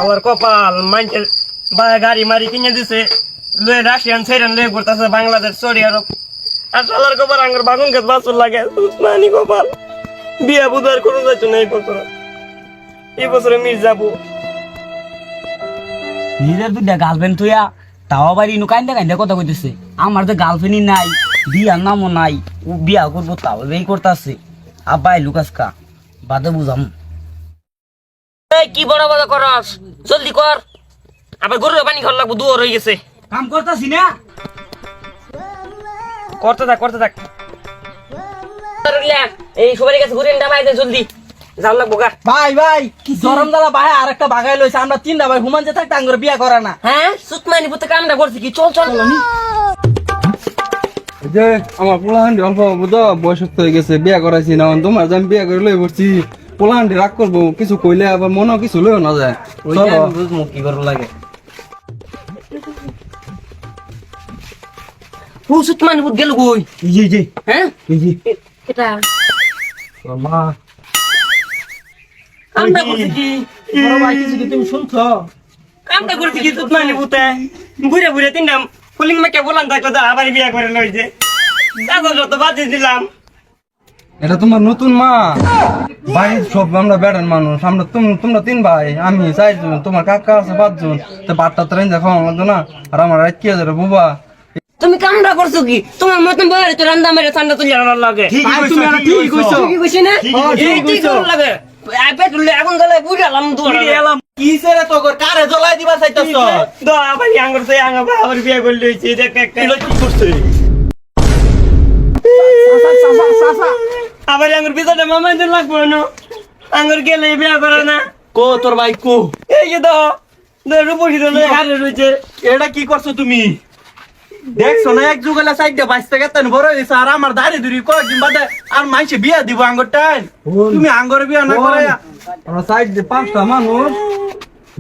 আমার কপাল মাইন্ডের গাড়ি মারি কিনে দিছে লয়ে রাশিয়ান সেরেন লয়ে ঘুরতেছে বাংলাদেশ সৌদি আরব আর সালার কপাল আঙ্গুর বাগুন গাছ বাসুর লাগে উসমানি কপাল বিয়া বুধার কোনো যাইতো না এই বছরে মিস যাবো নিজের দুইটা গার্লফ্রেন্ড তুইয়া তাও আবার ইনু কাইন্দা কাইন্দা কথা কইতেছে আমার তো গার্লফ্রেন্ডই নাই বিয়ার নামও নাই ও বিয়া করবো তাও এই করতেছে আব্বাই লুকাসকা বাদে বুঝাম কি বড় বড় করস জলদি কর আবার গরুর পানি খাওয়া লাগবো দুয়ার হয়ে গেছে কাম করতাছি না করতে থাক এই সবাই কাছে ঘুরে ডাবাই দে জলদি যাও লাগবো গা ভাই জরম দালা ভাই আরেকটা বাগাই লইছে আমরা তিনটা ভাই হুমান যে থাকতে আঙ্গুর বিয়া করে না। হ্যাঁ সুতমানি পুতে কামটা করছি কি চল যে আমার পোলাহান্ডি অল্প বুঝো বয়সস্থ হয়ে গেছে বিয়া করাইছি না তোমার যে আমি বিয়া করে লই পড়ছি পোলাহান্ডি রাগ করবো কিছু কইলে আবার মনে কিছু লইও না যায় চলো বুঝমু কি করবো লাগে ও সুতমানি পুত গেল কই জি জি হ্যাঁ জি এটা মা কামটা করছি কি বড় ভাই কিছু কি তুমি শুনছো? কামটা করছি কি সুতমানি পুতে বুড়ে তিনটা ফুলিং মাকে বলান থাকলো তো আবার বিয়া করে লইছে তারপর যত বাদ দিলাম এটা তোমার নতুন মা বাড়ির সব আমরা বেড়ান মানুষ আমরা তোমরা তিন ভাই আমি চাইজন তোমার কাকা আছে 5 জন তো বাটটা তো রেঞ্জা খাওয়া লাগতো না আর আমার রাত কি আছে রে বুবা তুমি কামটা করছো কি তোমার মতন বয়স তো রান্দা মেরে ঠান্ডা তুলে আনার লাগে ভাই তুমি এটা ঠিক কইছো। কি কইছি না এই ঠিক করার লাগে পেট্রোলে আগুন জ্বালায় বুঝালাম দুয়ার এলাম কিসে রে তোর কারে জ্বলাই দিবা চাইতাছ? দো আবার আঙ্গুর সে আবার বিয়ে করে লইছি দেখ একটা কি করছে? আবার আঙ্গুর পিছনে মামাইতে লাগবো না আঙ্গুর গেলে বিয়ে করে না কো তোর ভাই কো এই যে রূপসী দলে হারে রয়েছে এটা কি করছো তুমি? দেখছো না এক যুগলে সাইডে বাইসতে গেতেন বড় হইছে আর আমার দাড়ি দুরি কয়েকদিন বাদে আর মাইছে বিয়া দিব আঙ্গুর টাইম তুমি আঙ্গুর বিয়া না করে আমরা সাইড যে 5টা মানুষ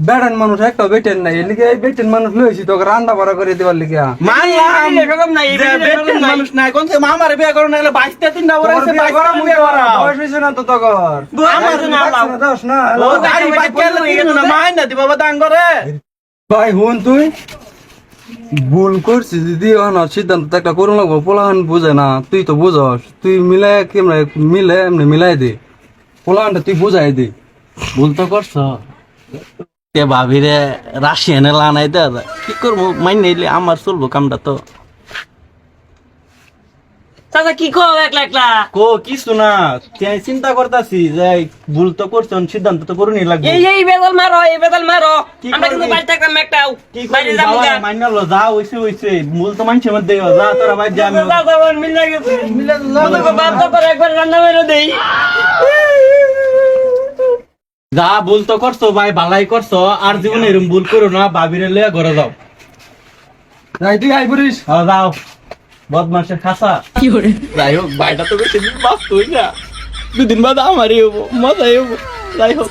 বেড়ান মানুষ একটা বেটেন নাই এলিগে এই বেটেন মানুষ লইছি তোকে রান্না বাড়া করে দিবার লিগা মানলাম এরকম নাই যে বেটেন মানুষ নাই কোন সে মামার বিয়া করে নাইলে 22-23টা বড় হইছে 22টা বিয়া করা বয়স হইছে না তো তকর আমার না লাও দোষ না ও দাড়ি পাইকেলে দিন না মাইন না দিবা বাদ আঙ্গুরে ভাই হুন তুই ভুল করছিস দিদি না সিদ্ধান্ত তো একটা করুন লাগবো পোলাহান বুঝে না তুই তো বুঝস তুই মিলাই কেমন মিলে এমনি মিলাই দে পোলাহানটা তুই বুঝাই দে ভুল তো করছ তে ভাবিরে রাশিয়ানে লানাই দে কি করবো মাইন নিলে আমার চলবো কামটা তো চাচা কি কো একলা কো কিছু না তাই চিন্তা করতাছি যে ভুল তো করছন সিদ্ধান্ত তো করুনি লাগবে এই বেদল মারো কি আমরা কিন্তু করবি? বাড়ি থাকতাম একটাও কি বাইরে করবি যাবো যাওয়া মাইনালো যা হইছে ভুল তো মানুষের মধ্যে যা তোরা ভাই যা আমি মিলে গেছে বাপ তো করে একবার রান্না মেরে দেই যা ভুল তো করছো ভাই ভালাই করছো আর জীবনে এরকম ভুল করো না ভাবিরে লইয়া ঘরে যাও যাই তুই আই পড়িস যাও বদমাসের খাসা কি করে যাই হোক ভাইটা তো বেশি দিন বাঁচতোই না 2 দিন বাদে আমারই হবো মজাই হবো যাই হোক